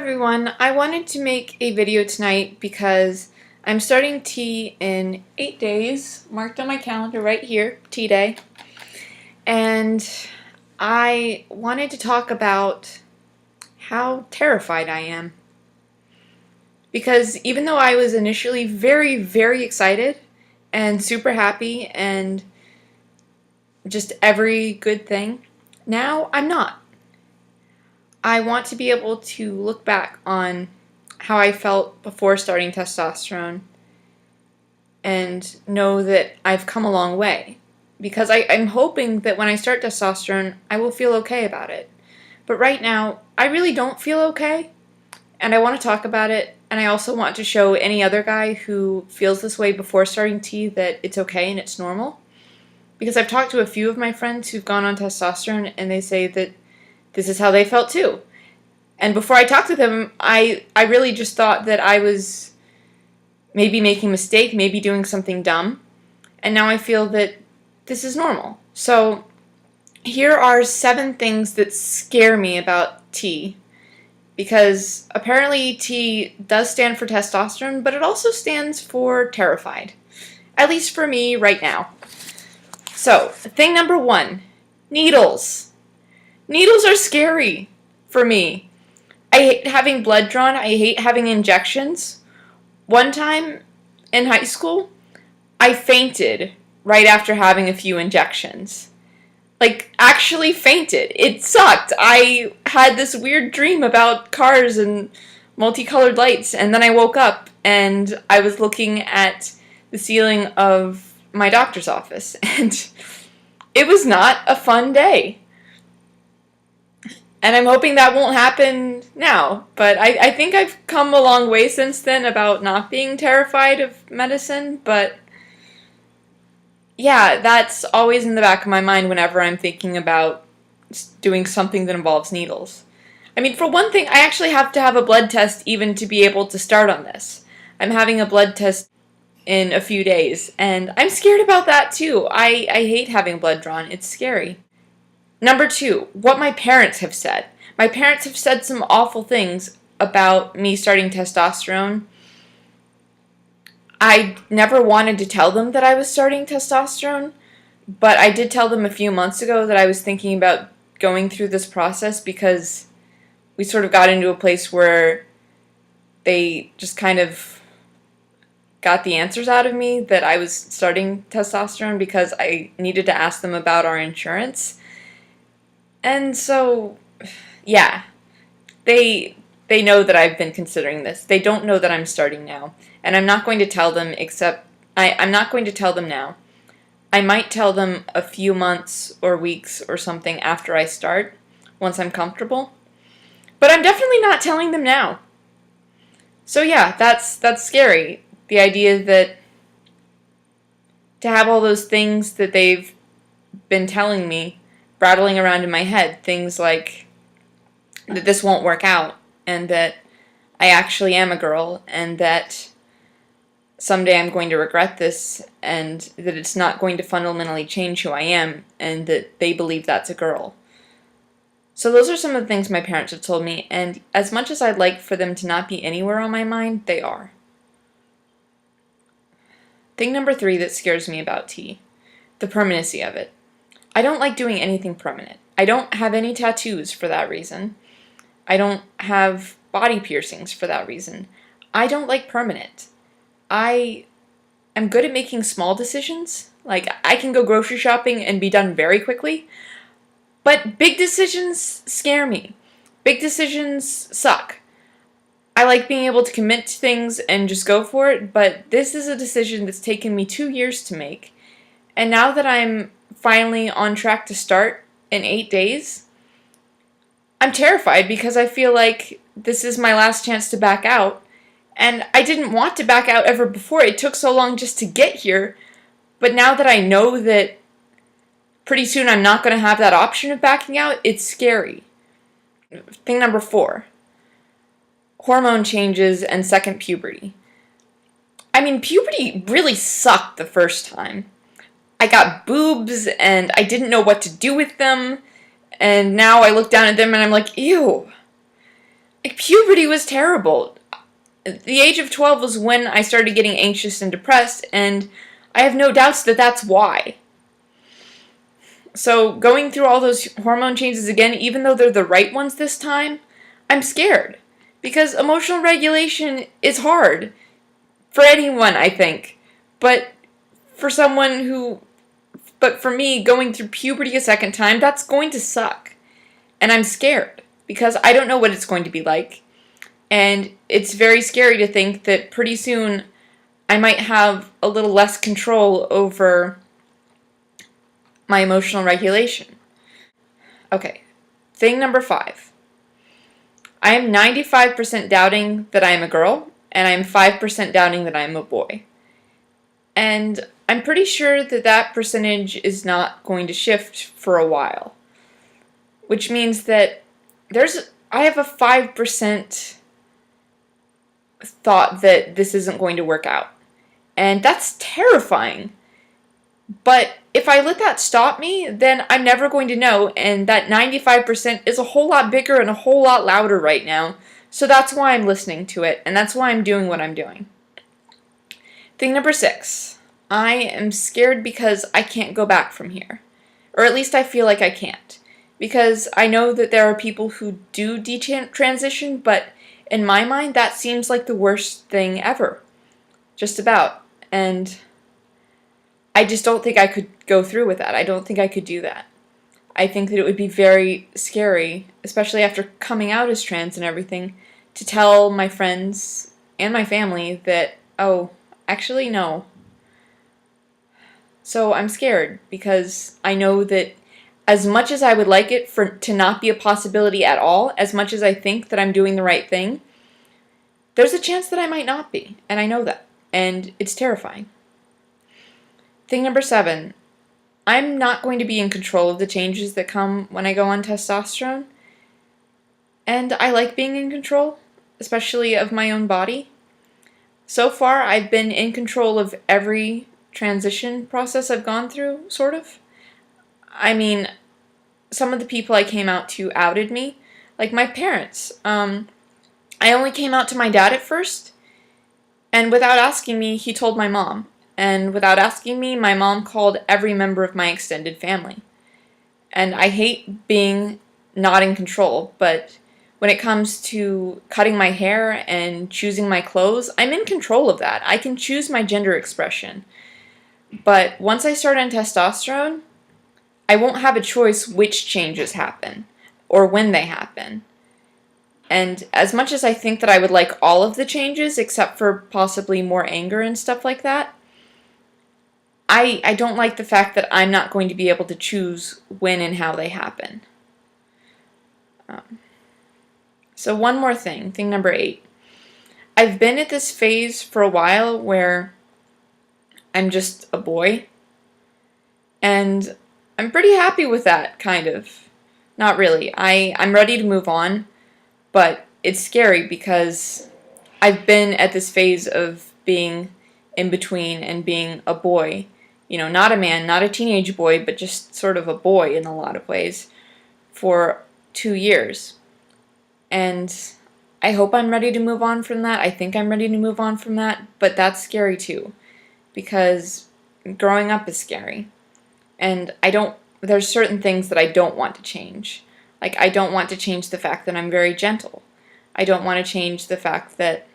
everyone, I wanted to make a video tonight because I'm starting tea in 8 days, marked on my calendar right here, tea day, and I wanted to talk about how terrified I am. Because even though I was initially very, very excited and super happy and just every good thing, now I'm not. I want to be able to look back on how I felt before starting testosterone and know that I've come a long way. Because I'm hoping that when I start testosterone, I will feel okay about it. But right now, I really don't feel okay, and I want to talk about it, and I also want to show any other guy who feels this way before starting T that it's okay and it's normal. Because I've talked to a few of my friends who've gone on testosterone, and they say that this is how they felt too. And before I talked to them, I really just thought that I was maybe making a mistake, maybe doing something dumb. And now I feel that this is normal. So here are 7 things that scare me about T. Because apparently T does stand for testosterone, but it also stands for terrified. At least for me right now. So, thing number 1, needles. Needles are scary for me. I hate having blood drawn. I hate having injections. One time in high school, I fainted right after having a few injections. Like, actually fainted. It sucked. I had this weird dream about cars and multicolored lights, and then I woke up and I was looking at the ceiling of my doctor's office, and it was not a fun day. And I'm hoping that won't happen now. But I think I've come a long way since then about not being terrified of medicine. But yeah, that's always in the back of my mind whenever I'm thinking about doing something that involves needles. I mean, for one thing, I actually have to have a blood test even to be able to start on this. I'm having a blood test in a few days, and I'm scared about that too. I hate having blood drawn. It's scary. Number 2, what my parents have said. My parents have said some awful things about me starting testosterone. I never wanted to tell them that I was starting testosterone, but I did tell them a few months ago that I was thinking about going through this process because we sort of got into a place where they just kind of got the answers out of me that I was starting testosterone because I needed to ask them about our insurance. And so, yeah, they know that I've been considering this. They don't know that I'm starting now. And I'm not going to tell them I'm not going to tell them now. I might tell them a few months or weeks or something after I start, once I'm comfortable. But I'm definitely not telling them now. So yeah, that's scary. The idea that to have all those things that they've been telling me rattling around in my head, things like that this won't work out, and that I actually am a girl, and that someday I'm going to regret this, and that it's not going to fundamentally change who I am, and that they believe that's a girl. So those are some of the things my parents have told me, and as much as I'd like for them to not be anywhere on my mind, they are. Thing number 3 that scares me about T, the permanency of it. I don't like doing anything permanent. I don't have any tattoos for that reason. I don't have body piercings for that reason. I don't like permanent. I am good at making small decisions. Like, I can go grocery shopping and be done very quickly. But big decisions scare me. Big decisions suck. I like being able to commit to things and just go for it, but this is a decision that's taken me 2 years to make. And now that I'm finally on track to start in 8 days, I'm terrified because I feel like this is my last chance to back out, and I didn't want to back out ever before. It took so long just to get here, but now that I know that pretty soon I'm not going to have that option of backing out, it's scary. Thing number 4, hormone changes and second puberty. I mean, puberty really sucked the first time. I got boobs, and I didn't know what to do with them, and now I look down at them and I'm like, ew. Like, puberty was terrible. The age of 12 was when I started getting anxious and depressed, and I have no doubts that that's why. So going through all those hormone changes again, even though they're the right ones this time, I'm scared. Because emotional regulation is hard. For anyone, I think. But for someone who... But for me, going through puberty a second time, that's going to suck. And I'm scared. Because I don't know what it's going to be like. And it's very scary to think that pretty soon I might have a little less control over my emotional regulation. Okay, thing number 5. I am 95% doubting that I am a girl, and I am 5% doubting that I am a boy. And I'm pretty sure that that percentage is not going to shift for a while. Which means that I have a 5% thought that this isn't going to work out. And that's terrifying. But if I let that stop me, then I'm never going to know, and that 95% is a whole lot bigger and a whole lot louder right now, so that's why I'm listening to it, and that's why I'm doing what I'm doing. Thing number 6. I am scared because I can't go back from here. Or at least I feel like I can't. Because I know that there are people who do detransition, but in my mind, that seems like the worst thing ever. Just about. And I just don't think I could go through with that. I don't think I could do that. I think that it would be very scary, especially after coming out as trans and everything, to tell my friends and my family that, oh, actually, no. So I'm scared because I know that as much as I would like it to not be a possibility at all, as much as I think that I'm doing the right thing, there's a chance that I might not be, and I know that, and it's terrifying. Thing number 7, I'm not going to be in control of the changes that come when I go on testosterone, and I like being in control, especially of my own body. So far, I've been in control of every transition process I've gone through, sort of. I mean, some of the people I came out to outed me, like my parents. I only came out to my dad at first, and without asking me, he told my mom. And without asking me, my mom called every member of my extended family. And I hate being not in control, but when it comes to cutting my hair and choosing my clothes, I'm in control of that. I can choose my gender expression. But once I start on testosterone, I won't have a choice which changes happen or when they happen. And as much as I think that I would like all of the changes, except for possibly more anger and stuff like that, I don't like the fact that I'm not going to be able to choose when and how they happen. So one more thing, thing number 8. I've been at this phase for a while where I'm just a boy, and I'm pretty happy with that, kind of. Not really. I'm ready to move on, but it's scary because I've been at this phase of being in between and being a boy. You know, not a man, not a teenage boy, but just sort of a boy in a lot of ways for 2 years. And I hope I'm ready to move on from that. I think I'm ready to move on from that, but that's scary too, because growing up is scary. And there's certain things that I don't want to change. Like, I don't want to change the fact that I'm very gentle. I don't want to change the fact that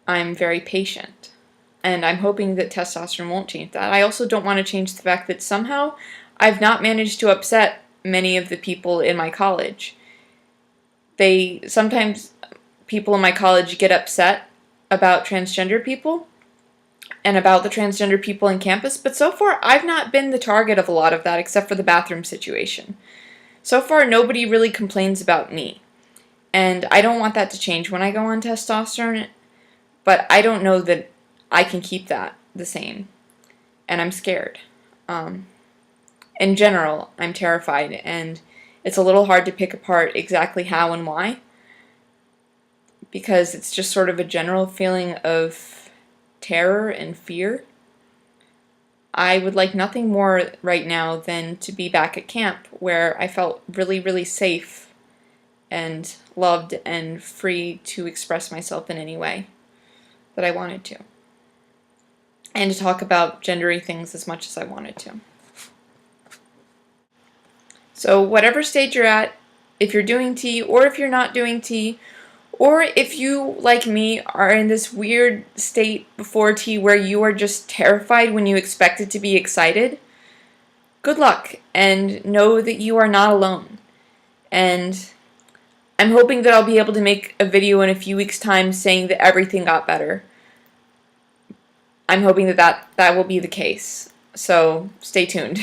I'm very patient. And I'm hoping that testosterone won't change that. I also don't want to change the fact that somehow I've not managed to upset many of the people in my college. Sometimes people in my college get upset about transgender people and about the transgender people in campus, but so far I've not been the target of a lot of that except for the bathroom situation. So far nobody really complains about me. And I don't want that to change when I go on testosterone, but I don't know that I can keep that the same. And I'm scared. In general, I'm terrified, and it's a little hard to pick apart exactly how and why, because it's just sort of a general feeling of terror and fear. I would like nothing more right now than to be back at camp where I felt really, really safe and loved and free to express myself in any way that I wanted to. And to talk about gendery things as much as I wanted to. So whatever stage you're at, if you're doing tea or if you're not doing tea, or if you, like me, are in this weird state before tea where you are just terrified when you expect it to be excited, good luck, and know that you are not alone. And I'm hoping that I'll be able to make a video in a few weeks' time saying that everything got better. I'm hoping that will be the case. So stay tuned.